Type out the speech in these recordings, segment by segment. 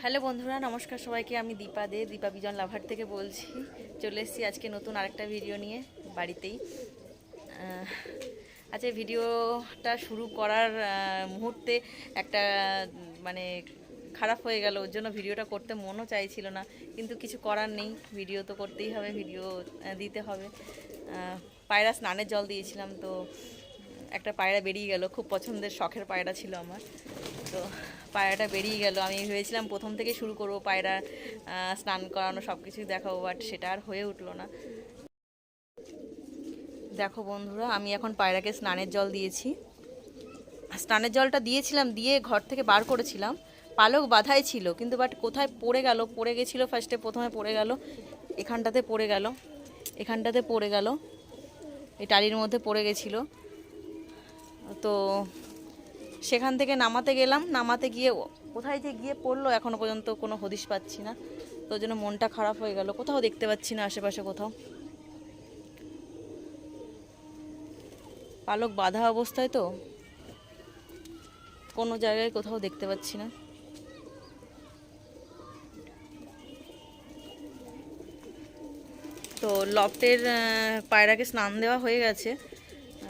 Hello বন্ধুরা, নমস্কার সবাইকে। আমি দীপা বিজন লাভার থেকে বলছি। চলে এসেছি আজকে নতুন আরেকটা ভিডিও নিয়ে বাড়িতেই। আচ্ছা, ভিডিওটা শুরু করার মুহূর্তে একটা মানে খারাপ হয়ে গেল, ওর জন্য ভিডিওটা করতে মনও চাইছিল না, কিন্তু কিছু করার নেই, ভিডিও তো করতেই হবে, ভিডিও দিতে হবে। পায়রা স্নানের জল দিয়েছিলাম, তো একটা পায়রা বেরিয়ে গেল। খুব পছন্দের শখের পায়রা ছিল আমার, তো পায়রাটা বেরিয়ে গেল। আমি ভেবেছিলাম প্রথম থেকে শুরু করব, পায়রা স্নান করানো সব কিছুই দেখাবো, বাট সেটা আর হয়ে উঠলো না। দেখো বন্ধুরা, আমি এখন পায়রাকে স্নানের জল দিয়েছি। স্নানের জলটা দিয়েছিলাম, দিয়ে ঘর থেকে বার করেছিলাম, পালক বাঁধাই ছিল, কিন্তু বাট কোথায় পড়ে গেছিলো। প্রথমে পড়ে গেল, এখানটাতে পড়ে গেল, এখানটাতে পড়ে গেল, এই টালির মধ্যে পড়ে গেছিলো। তো সেখান থেকে নামাতে গেলাম, নামাতে গিয়ে কোথায় যে গিয়ে পড়লো এখনও পর্যন্ত কোনো হদিশ পাচ্ছি না। তো ওই জন্য মনটা খারাপ হয়ে গেল, কোথাও দেখতে পাচ্ছি না আশেপাশে কোথাও। পালক বাঁধা অবস্থায় তো কোনো জায়গায় কোথাও দেখতে পাচ্ছি না। তো লফটের পায়রাকে স্নান দেওয়া হয়ে গেছে,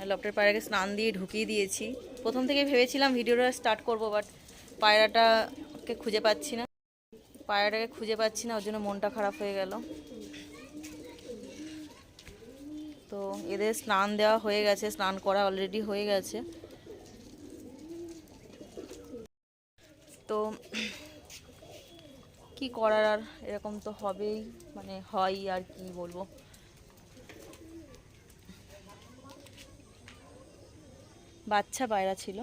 লফটের পায়রাকে স্নান দিয়ে ঢুকিয়ে দিয়েছি। প্রথম থেকে ভেবেছিলাম ভিডিওটা স্টার্ট করব, বাট পায়রাটাকে খুঁজে পাচ্ছি না, ওর জন্য মনটা খারাপ হয়ে গেল। তো এদের স্নান দেওয়া হয়ে গেছে, স্নান করা অলরেডি হয়ে গেছে। তো কি করার, আর এরকম তো হবেই, মানে হয়, আর কি বলবো। বাচ্চা পায়রা ছিল,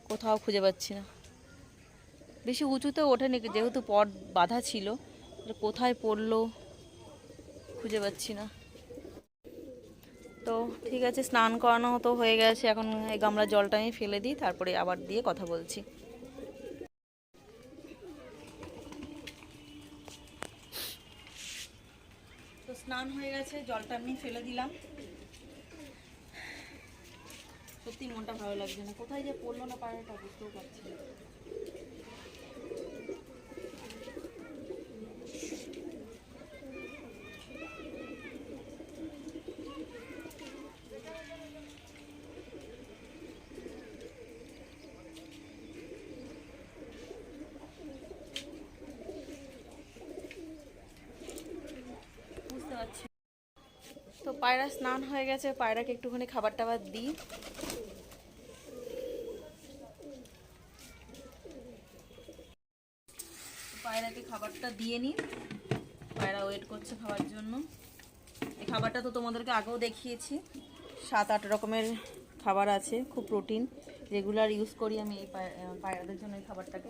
কোথাও খুঁজে পাচ্ছি না। বেশি উঁচুতে ওঠেনি, যেহেতু পট বাঁধা ছিল, কোথায় পড়লো খুঁজে পাচ্ছি না। তো ঠিক আছে, স্নান করানো তো হয়ে গেছে, এখন এই গামলার জলটা আমি ফেলে দিই, তারপরে আবার দিয়ে কথা বলছি। তো স্নান হয়ে গেছে, জলটা আমি ফেলে দিলাম। সত্যি মনটা ভালো লাগছে না, কোথায় যে পড়লো না পায়রাটা বুঝতেও পারছি না। বুঝতে পারছি। তো পায়রা স্নান হয়ে গেছে, পায়রাকে একটুখানি খাবার টাবার দিই। পায়রাকে খাবারটা দিয়ে নিই, পায়রা ওয়েট করছে খাওয়ার জন্য। এই খাবারটা তো তোমাদেরকে আগেও দেখিয়েছি, 7-8 রকমের খাবার আছে, খুব প্রোটিন, রেগুলার ইউজ করি আমি এই পায়রাদের জন্য এই খাবারটাকে।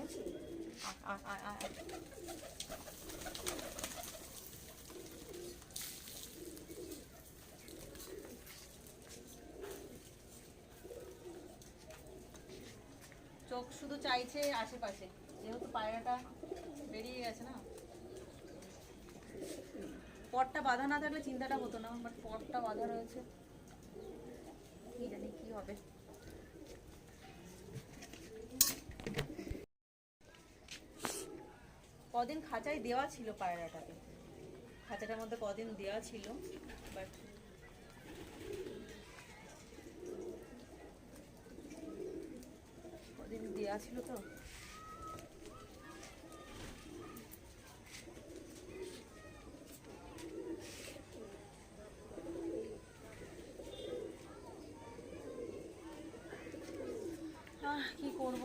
চোখ শুধু চাইছে আশেপাশে, যেহেতু পায়রাটা বেরিয়ে গেছে না। পটটা বাঁধা না থাকলে চিন্তাটা হতো না, বাট পটটা বাঁধা রয়েছে, কি জানি কি হবে। কদিন খাঁচায় দেওয়া ছিল পায়রাটাকে, খাঁচাটার মধ্যে কদিন দেওয়া ছিল, বাট কদিন দেওয়া ছিল তো। কি করব,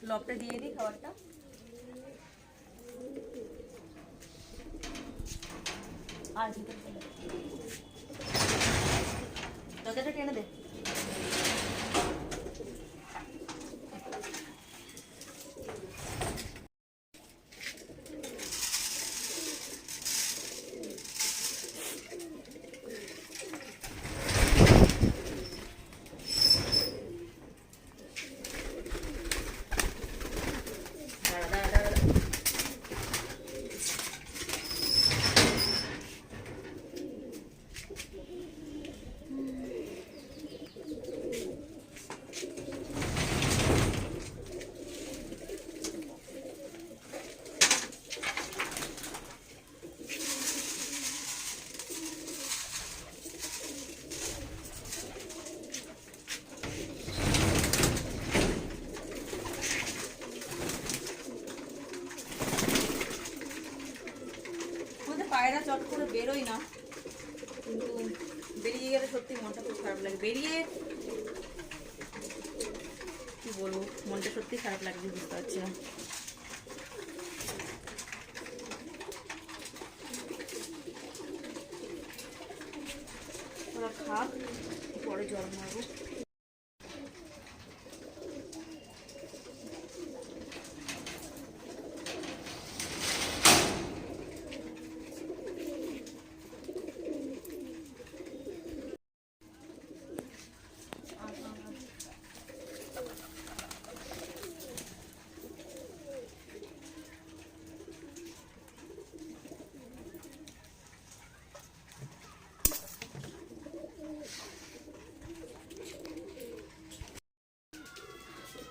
লবটা দিয়ে দিই খাবারটা। আর দরজাটা টেনে দে। চট করে বেরোই না, কিন্তু বেরিয়ে গেলে সত্যি মনটা খুব খারাপ লাগে। বেরিয়ে কি বলবো, মনটা সত্যি খারাপ লাগে, বুঝতে পারছি না। ওরা খাক, পরে জল মারবো।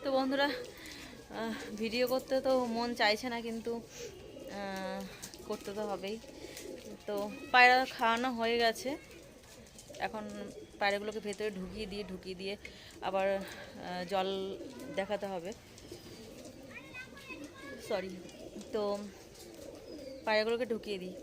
তো বন্ধুরা, ভিডিও করতে তো মন চাইছে না, কিন্তু করতে তো হবেই। তো পায়রা খাওয়ানো হয়ে গেছে, এখন পায়রাগুলোকে ভেতরে ঢুকিয়ে দিয়ে আবার জল দেখাতে হবে। সরি, তো পায়রাগুলোকে ঢুকিয়ে দিই।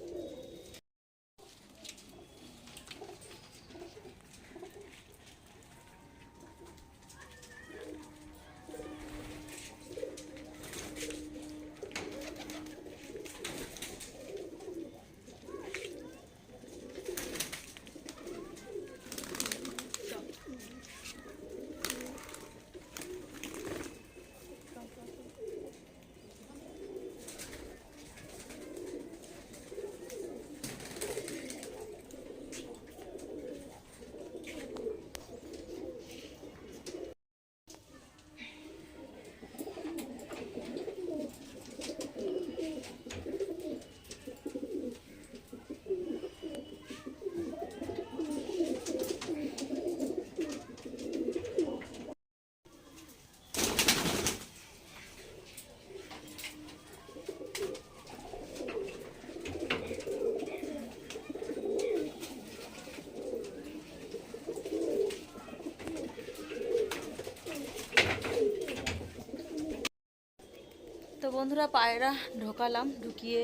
তো বন্ধুরা, পায়রা ঢোকালাম, ঢুকিয়ে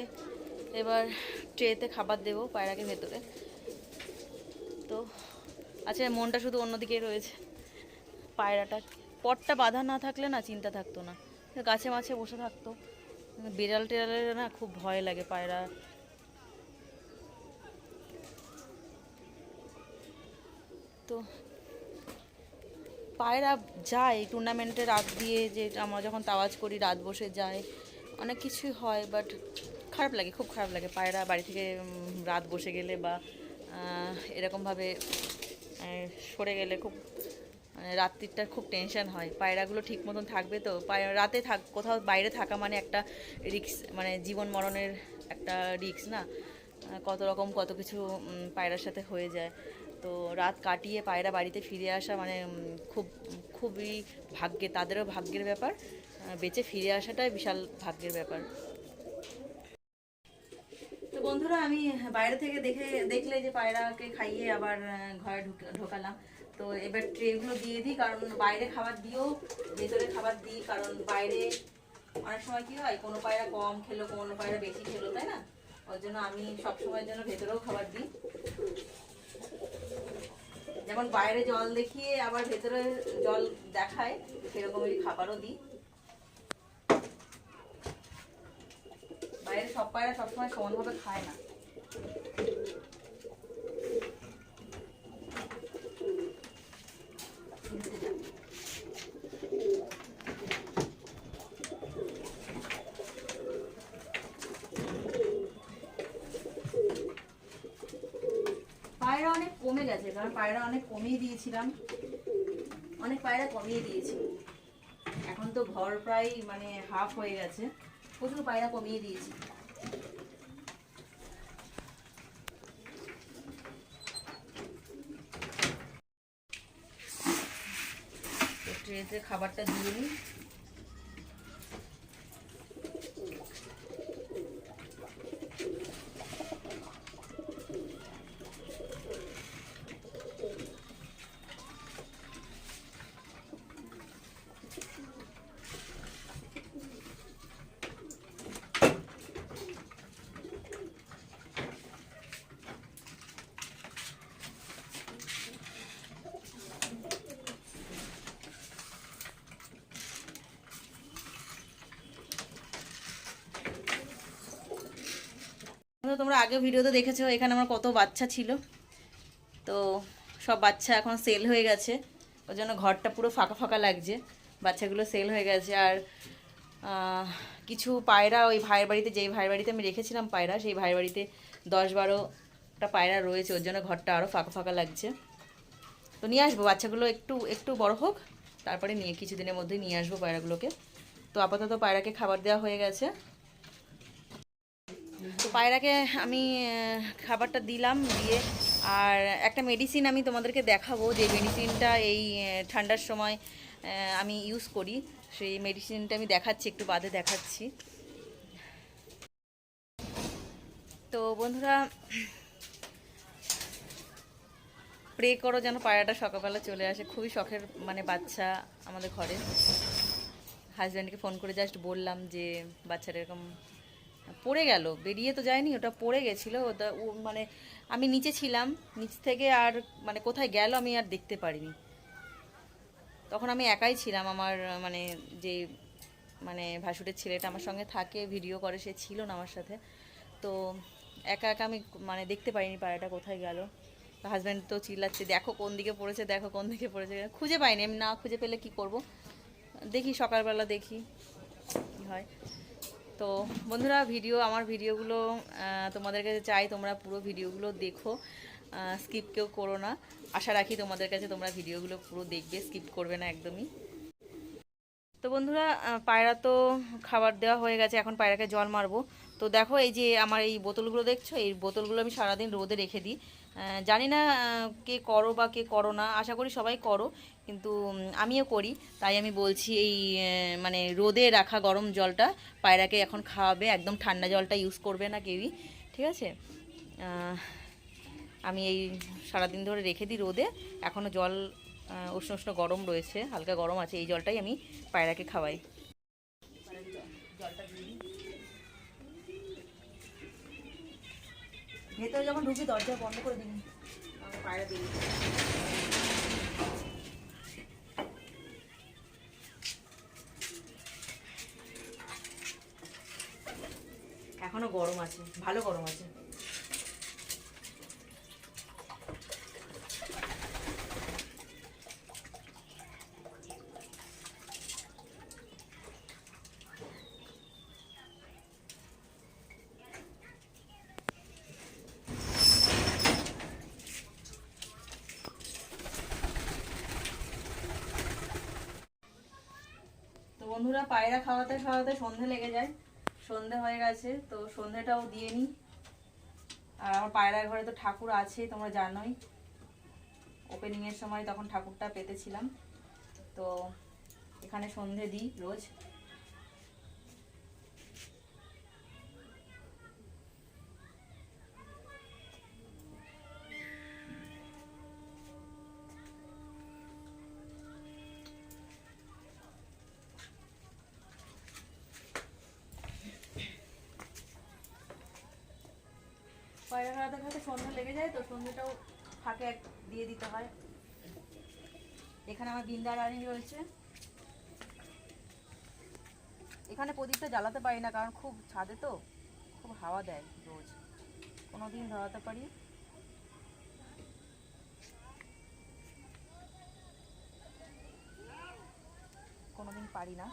এবার ট্রেতে খাবার দেবো পায়রাকে ভেতরে। তো আচ্ছা, মনটা শুধু অন্যদিকে রয়েছে। পায়রাটা পটটা বাঁধা না থাকলে না চিন্তা থাকতো না, গাছে মাছে বসে থাকতো। বিড়াল টিড়ালের না খুব ভয় লাগে পায়রা। তো পায়রা যায় টুর্নামেন্টে রাত দিয়ে, যে আমরা যখন তাওয়াজ করি রাত বসে যায়, অনেক কিছুই হয়, বাট খারাপ লাগে, খুব খারাপ লাগে পায়রা বাড়ি থেকে রাত বসে গেলে বা এরকমভাবে সরে গেলে খুব মানে রাত্রিটা খুব টেনশন হয়। পায়রাগুলো ঠিক মতন থাকবে তো, রাতে কোথাও বাইরে থাকা মানে একটা রিস্ক, মানে জীবন মরণের একটা রিস্ক না। কত কিছু পায়রার সাথে হয়ে যায়। তো রাত কাটিয়ে পায়রা বাড়িতে ফিরে আসা মানে খুবই তাদেরও ভাগ্যের ব্যাপার। বেঁচে ফিরে আসাটাই বিশাল ভাগ্যের ব্যাপার। তো বন্ধুরা, আমি বাইরে থেকে দেখলে যে পায়রাকে খাইয়ে আবার ঘরে ঢোকালাম। তো এবার ট্রেগুলো দিয়ে দিই, কারণ বাইরে খাবার দিও, ভেতরে খাবার দিই, কারণ বাইরে অনেক সময় কি হয়, কোনো পায়রা কম খেলো, কোনো পায়রা বেশি খেলো, তাই না? ওর জন্য আমি সবসময়ের জন্য ভেতরেও খাবার দিই। যেমন বাইরে জল দেখিয়ে আবার ভেতরে জল দেখায়, সেরকমই খাবারও দিই। বাইরে সব পায়রা সবসময় সমানভাবে খায় না। পায়রা অনেক কমে গেছে, কারণ পায়রা অনেক কমিয়ে দিয়েছিলাম, অনেক পায়রা কমিয়ে দিয়েছি। এখন তো ঘর প্রায় মানে হাফ হয়ে গেছে, প্রচুর পায়রা কমিয়ে দিয়েছি। ট্রেতে খাবারটা দিয়ে নিই। তোমরা আগে ভিডিওতে দেখেছো এখানে আমার কত বাচ্চা ছিল, তো সব বাচ্চা এখন সেল হয়ে গেছে, ওই জন্য ঘরটা পুরো ফাঁকা ফাঁকা লাগছে, বাচ্চাগুলো সেল হয়ে গেছে। আর কিছু পায়রা ওই ভাইয়ের বাড়িতে, যেই ভাইয়ের বাড়িতে আমি রেখেছিলাম পায়রা, সেই ভাইয়ের বাড়িতে 10-12টা পায়রা রয়েছে, ওর জন্য ঘরটা আরও ফাঁকা ফাঁকা লাগছে। তো নিয়ে আসবো বাচ্চাগুলো, একটু একটু বড় হোক, তারপরে নিয়ে কিছুদিনের মধ্যেই নিয়ে আসবো পায়রাগুলোকে। তো আপাতত পায়রাকে খাবার দেওয়া হয়ে গেছে। তো পায়রাকে আমি খাবারটা দিলাম, দিয়ে আর একটা মেডিসিন আমি তোমাদেরকে দেখাবো, যে মেডিসিনটা এই ঠান্ডার সময় আমি ইউজ করি, সেই মেডিসিনটা আমি দেখাচ্ছি, একটু বাদে দেখাচ্ছি। তো বন্ধুরা, প্রে করো যেন পায়রাটা সকালবেলা চলে আসে, খুবই শখের মানে বাচ্চা আমাদের ঘরে। হাজব্যান্ডকে ফোন করে জাস্ট বললাম যে বাচ্চাটা এরকম পড়ে গেল, বেরিয়ে তো যায়নি, ওটা পড়ে গেছিলো, ওটা মানে আমি নিচে ছিলাম, নিচ থেকে আর মানে কোথায় গেল আমি আর দেখতে পারিনি। তখন আমি একাই ছিলাম, আমার মানে যে মানে ভাসুরের ছেলেটা আমার সঙ্গে থাকে, ভিডিও করে, সে ছিল না আমার সাথে। তো একা একা আমি মানে দেখতে পারিনি পায়রাটা কোথায় গেল। হাজব্যান্ড তো চিল্লাচ্ছে, দেখো কোন দিকে পড়েছে, দেখো কোন দিকে পড়েছে, খুঁজে পাইনি। আমি না খুঁজে পেলে কি করব, দেখি সকালবেলা দেখি কি হয়। তো বন্ধুরা, আমার ভিডিওগুলো তোমাদের কাছে চাই তোমরা পুরো ভিডিওগুলো দেখো, স্কিপ কেউ করো না। আশা রাখি তোমাদের কাছে তোমরা ভিডিওগুলো পুরো দেখবে, স্কিপ করবে না একদমই। তো বন্ধুরা, পায়রা তো খাবার দেওয়া হয়ে গেছে, এখন পায়রাকে জল মারবো। তো দেখো এই যে আমার এই বোতলগুলো দেখছো, এই বোতলগুলো আমি সারাদিন রোদে রেখে দিই। জানি না কে করো বা কে করো না, আশা করি সবাই করো, কিন্তু আমিও করি। তাই আমি বলছি, এই মানে রোদে রাখা গরম জলটা পায়রাকে এখন খাওয়াবে, একদম ঠান্ডা জলটা ইউজ করবে না কেউই, ঠিক আছে? আমি এই সারাদিন ধরে রেখে দিই রোদে, এখনও জল উষ্ণ উষ্ণ গরম রয়েছে, হালকা গরম আছে, এই জলটাই আমি পায়রাকে খাওয়াই। জলটা দিয়ে ভেতরে যখন ঢুকি দরজা বন্ধ করে দিন, পায়রা দিয়ে এখনো গরম আছে, ভালো গরম আছে। বন্ধুরা, পায়রা খাওয়াতে খাওয়াতে সন্ধে লেগে যায়, সন্ধে হয়ে গেছে, তো সন্ধেটাও দিয়ে নিই। আর আমার পায়রার ঘরে তো ঠাকুর আছে, তোমরা জানোই, ওপেনিংয়ের সময় তখন ঠাকুরটা পেতেছিলাম, তো এখানে সন্ধে দিই রোজ। পায়রা খাওয়াতে খাওয়াতে সন্ধ্যা লেগে যায়, তো সন্ধ্যেটাও ফাঁকে দিয়ে দিতে হয়। এখানে আমার বিন্দা রানী রয়েছে, এখানে প্রদীপটা জ্বালাতে পারি না, কারণ খুব ছাদে তো খুব হাওয়া দেয় রোজ, কোনোদিন ধরাতে পারি, কোনোদিন পারি না।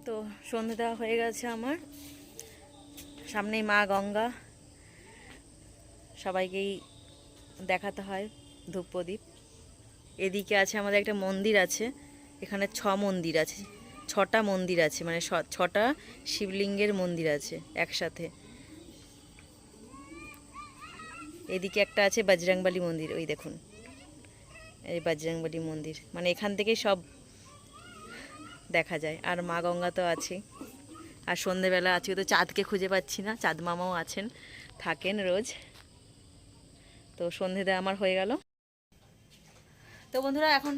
তো সন্ধে দেওয়া হয়ে গেছে আমার, সামনেই মা গঙ্গা, সবাইকেই দেখাতে হয় ধূপ প্রদীপ। এদিকে আছে আমাদের একটা মন্দির আছে, এখানে 6 মন্দির আছে, 6টা মন্দির আছে, মানে 6টা শিবলিঙ্গের মন্দির আছে একসাথে। এদিকে একটা আছে বজরংবলী মন্দির, ওই দেখুন এই বজরংবলী মন্দির, মানে এখান থেকেই সব দেখা যায়। আর মা গঙ্গা তো আছে। আর সন্ধেবেলা আজকে তো চাঁদকে খুঁজে পাচ্ছি না, চাঁদ মামাও আছেন, থাকেন রোজ। তো সন্ধে দেওয়া আমার হয়ে গেল। তো বন্ধুরা এখন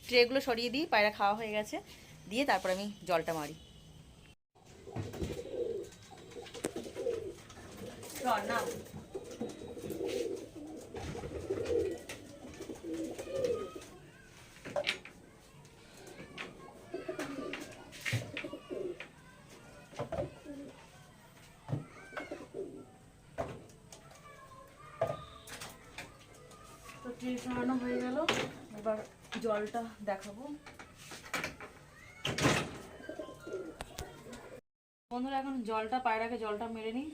ট্রেগুলো সরিয়ে দিই, পায়রা খাওয়া হয়ে গেছে, দিয়ে তারপর আমি জলটা মারি। না তো ট্রে সরানো হয়ে গেল, এবার জলটা দেখাবো। বন্ধুরা এখন জলটা, পায়রাকে জলটা মেরে নিই।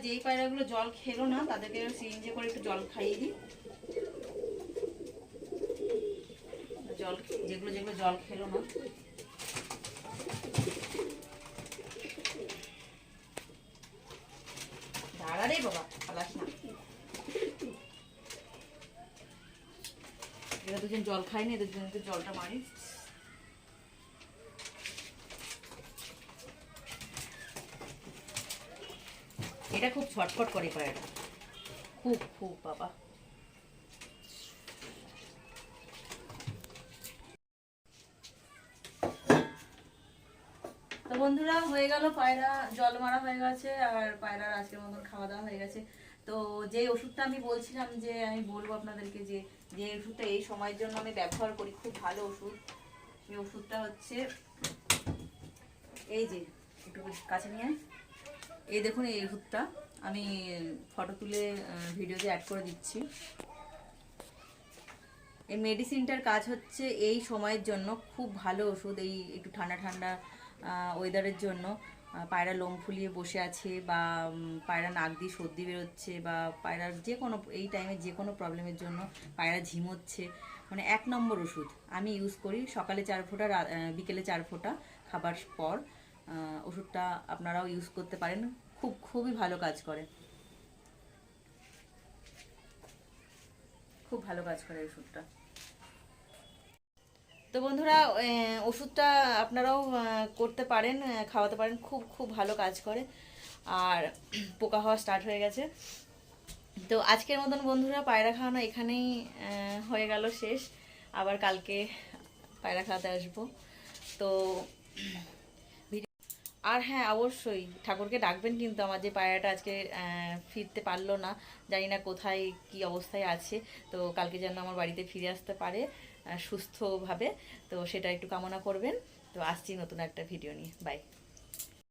যেই পায়রাগুলো জল খেলো না তাদেরকে সিরিঞ্জে করে একটু জল খাইয়ে দিই। জল যেগুলো যেগুলো জল খেলো না, দাঁড়া রে বাবা, পালাস না। এরা দুজন জল খায়নি, এদের দুজনকে জলটা মারি। এটা খুব ছটফট করে পায়রা, খুব খুব বাবা। তো বন্ধুরা হয়ে গেল, পায়রা জল মারা হয়ে গেছে, আর পায়রার আজকের মতন খাওয়া দাওয়া হয়ে গেছে। তো যে ওষুধটা আমি বলছিলাম যে আমি বলবো আপনাদেরকে, যে যে ওষুধটা এই সময়ের জন্য আমি ব্যবহার করি, খুব ভালো ওষুধ, সেই ওষুধটা হচ্ছে এই যে, একটু কাছে নিয়ে, এই দেখুন এই ওষুধটা আমি ফটো তুলে ভিডিওতে অ্যাড করে দিচ্ছি। এই মেডিসিনটার কাজ হচ্ছে এই সময়ের জন্য খুব ভালো ওষুধ, এই একটু ঠান্ডা ঠান্ডা ওয়েদারের জন্য। পায়রা লোম ফুলিয়ে বসে আছে, বা পায়রা নাক দিয়ে সর্দি বেরোচ্ছে, বা পায়রার যে কোনো এই টাইমে যে কোনো প্রবলেমের জন্য পায়রা ঝিমোচ্ছে, মানে 1 নম্বর ওষুধ। আমি ইউজ করি সকালে 4 ফোঁটা, বিকেলে 4 ফোঁটা খাবার পর। ওষুধটা আপনারাও ইউজ করতে পারেন, খুবই ভালো কাজ করে, খুব ভালো কাজ করে ওষুধটা। তো বন্ধুরা ওষুধটা আপনারাও করতে পারেন, খাওয়াতে পারেন, খুব ভালো কাজ করে। আর পোকা হওয়া স্টার্ট হয়ে গেছে। তো আজকের মতন বন্ধুরা পায়রা খাওয়ানো এখানেই হয়ে গেল শেষ। আবার কালকে পায়রা খাওয়াতে আসবো। তো আর হ্যাঁ, অবশ্যই ঠাকুরকে ডাকবেন কিন্তু, আমার যে পায়রাটা আজকে ফিরতে পারলো না, জানি না কোথায় কি অবস্থায় আছে, তো কালকে যেন আমার বাড়িতে ফিরে আসতে পারে সুস্থভাবে, তো সেটা একটু কামনা করবেন। তো আসছি নতুন একটা ভিডিও নিয়ে, বাই।